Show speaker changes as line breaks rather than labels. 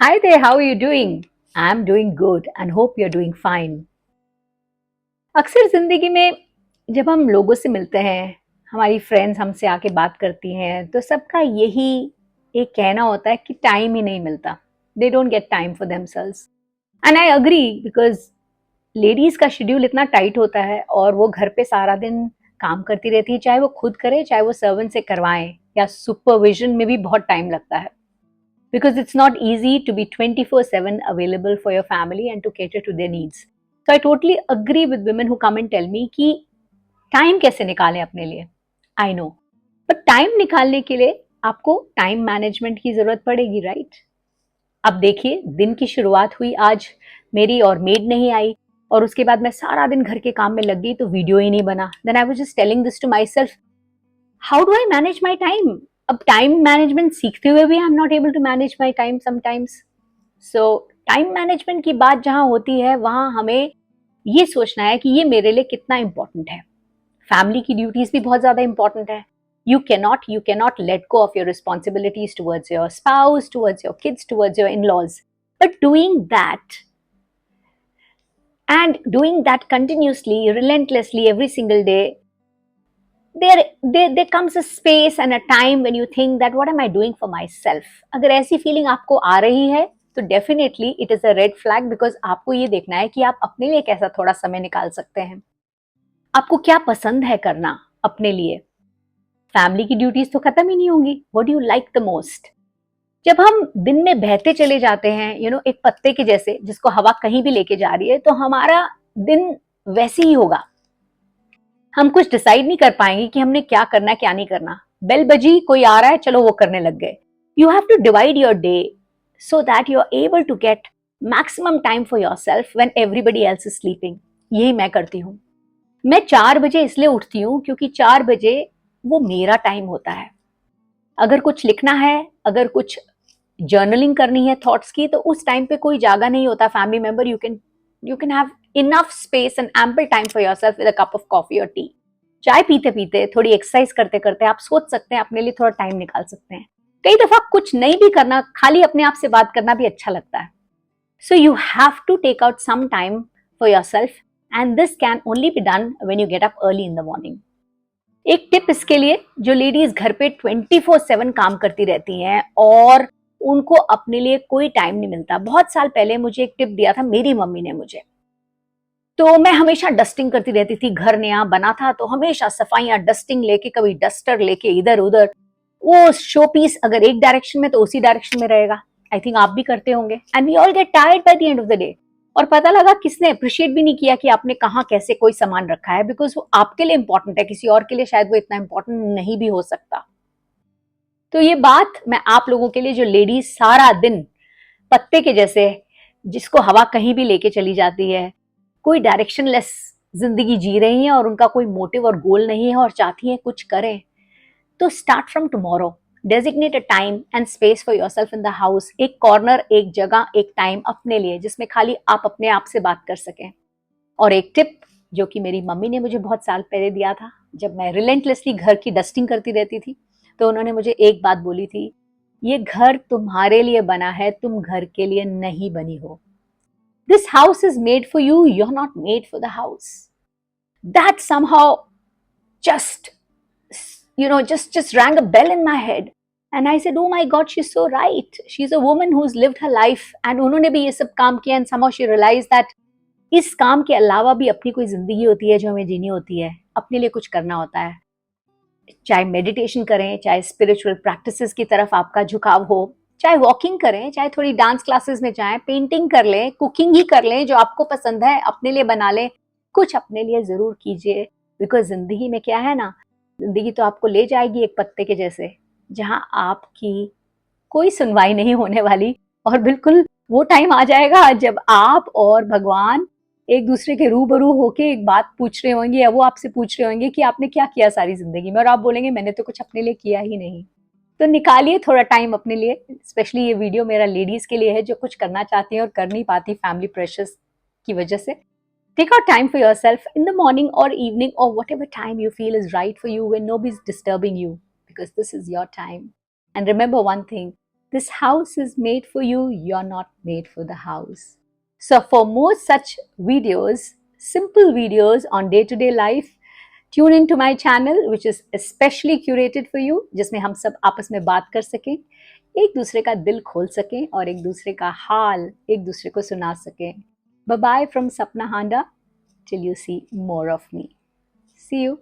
Hi there, how are you doing? I'm doing good and hope you're doing fine. अक्सर ज़िंदगी में जब हम लोगों से मिलते हैं, हमारी फ्रेंड्स हमसे आके बात करती हैं, तो सबका यही एक कहना होता है कि टाइम ही नहीं मिलता. They don't get time for themselves. And I agree because ladies का शेड्यूल इतना टाइट होता है और वो घर पे सारा दिन काम करती रहती है, चाहे वो खुद करे, चाहे वो सर्वेंट से करवाएं या सुपरविजन में भी बहुत टाइम लगता है. Because it's not easy to be 24/7 available for your family and to cater to their needs. So I totally agree with women who come and tell me कि टाइम कैसे निकालें अपने लिए. I know. पर time निकालने के लिए आपको टाइम मैनेजमेंट की जरूरत पड़ेगी, राइट? अब देखिए, दिन की शुरुआत हुई आज, मेरी और मेड नहीं आई और उसके बाद मैं सारा दिन घर के काम में लग गई तो वीडियो ही नहीं बना. Then I was just telling this to myself, how do I manage my time? अब टाइम मैनेजमेंट सीखते हुए भी I am not able to manage my time sometimes. So time management की बात जहां होती है वहां हमें ये सोचना है कि ये मेरे लिए कितना इंपॉर्टेंट है. फैमिली की ड्यूटीज भी बहुत ज्यादा इंपॉर्टेंट है. You cannot let go of your responsibilities towards your spouse, towards your kids, towards your in-laws. But doing that continuously, relentlessly, every single day, there comes a space and a time when you think that what am I doing for myself. अगर ऐसी feeling आपको आ रही है तो definitely it is a red flag, because आपको ये देखना है कि आप अपने लिए कैसा थोड़ा समय निकाल सकते हैं. आपको क्या पसंद है करना अपने लिए. फैमिली की ड्यूटीज तो खत्म ही नहीं होंगी. What do you like the most? जब हम दिन में बहते चले जाते हैं, एक पत्ते के जैसे जिसको हवा कहीं भी लेके जा रही है, तो हमारा दिन वैसे ही होगा. हम कुछ डिसाइड नहीं कर पाएंगे कि हमने क्या करना है क्या नहीं करना. बेल बजी, कोई आ रहा है, चलो वो करने लग गए. You have to divide your day so that you are able to get maximum time for yourself when everybody else is sleeping. यही मैं करती हूँ. मैं 4 बजे इसलिए उठती हूँ क्योंकि 4 बजे वो मेरा टाइम होता है. अगर कुछ लिखना है, अगर कुछ जर्नलिंग करनी है थॉट्स की, तो उस टाइम पे कोई जागा नहीं होता family member. You can have enough space and ample time for yourself with a cup of coffee और टी. चाय पीते पीते, थोड़ी एक्सरसाइज करते करते आप सोच सकते हैं, अपने लिए थोड़ा टाइम निकाल सकते हैं. कई दफा कुछ नहीं भी करना, खाली अपने आप से बात करना भी अच्छा लगता है. So you have to take out some time for yourself and this can only be done when you get up early in the morning. एक टिप इसके लिए, जो लेडीज घर पे 24/7 काम करती रहती हैं और उनको अपने लिए कोई टाइम नहीं मिलता. बहुत साल पहले मुझे एक टिप दिया था मेरी मम्मी ने मुझे. तो मैं हमेशा डस्टिंग करती रहती थी. घर नया बना था तो हमेशा सफाइयां, डस्टिंग लेके, कभी डस्टर लेके इधर उधर. वो शो पीस अगर एक डायरेक्शन में तो उसी डायरेक्शन में रहेगा. आई थिंक आप भी करते होंगे. And we all get tired by the end of the day. और पता लगा किसने अप्रिशिएट भी नहीं किया कि आपने कहाँ कैसे कोई सामान रखा है, बिकॉज वो आपके लिए इंपॉर्टेंट है, किसी और के लिए शायद वो इतना इंपॉर्टेंट नहीं भी हो सकता. तो ये बात मैं आप लोगों के लिए, जो लेडीज सारा दिन पत्ते के जैसे, जिसको हवा कहीं भी लेके चली जाती है, कोई डायरेक्शनलेस जिंदगी जी रही हैं और उनका कोई मोटिव और गोल नहीं है और चाहती हैं कुछ करें, तो start from tomorrow. Designate a time and space for yourself in the house. एक कॉर्नर, एक जगह, एक टाइम अपने लिए जिसमें खाली आप अपने आप से बात कर सकें. और एक टिप जो कि मेरी मम्मी ने मुझे बहुत साल पहले दिया था, जब मैं रिलेंटलेसली घर की डस्टिंग करती रहती थी, तो उन्होंने मुझे एक बात बोली थी, ये घर तुम्हारे लिए बना है, तुम घर के लिए नहीं बनी हो. This house is made for you, you are not made for the house. That somehow just just rang a bell in my head. And I said, oh my god, she's so right. She's a woman who's lived her life and उन्होंने भी ये सब काम किया. And somehow she realized that इस काम के अलावा भी अपनी कोई जिंदगी होती है जो हमें जीनी होती है, अपने लिए कुछ करना होता है. चाहे मेडिटेशन करें, चाहे स्पिरिचुअल प्रैक्टिसेस की तरफ आपका झुकाव हो, चाहे वॉकिंग करें, चाहे थोड़ी डांस क्लासेस में जाएं, पेंटिंग कर लें, कुकिंग ही कर लें, जो आपको पसंद है अपने लिए बना लें. कुछ अपने लिए जरूर कीजिए. बिकॉज जिंदगी में क्या है ना, जिंदगी तो आपको ले जाएगी एक पत्ते के जैसे, जहां आपकी कोई सुनवाई नहीं होने वाली. और बिल्कुल वो टाइम आ जाएगा जब आप और भगवान एक दूसरे के रूबरू होके एक बात पूछ रहे होंगे, या वो आपसे पूछ रहे होंगे कि आपने क्या किया सारी जिंदगी में, और आप बोलेंगे मैंने तो कुछ अपने लिए किया ही नहीं. तो निकालिए थोड़ा टाइम अपने लिए. स्पेशली ये वीडियो मेरा लेडीज के लिए है जो कुछ करना चाहती हैं और कर नहीं पाती फैमिली प्रेशर्स की वजह से. Take out time for yourself in the morning or evening or whatever time you feel is right for you when nobody's disturbing you, because this is your time. And remember one thing, This house is made for you, you're not made for the house. So for more such videos, simple videos on day to day life, tune into my channel which is especially curated for you, जिसमें हम सब आपस में बात कर सकें, एक दूसरे का दिल खोल सकें और एक दूसरे का हाल एक दूसरे को सुना सकें. Bye bye from Sapna Handa till you see more of me. See you.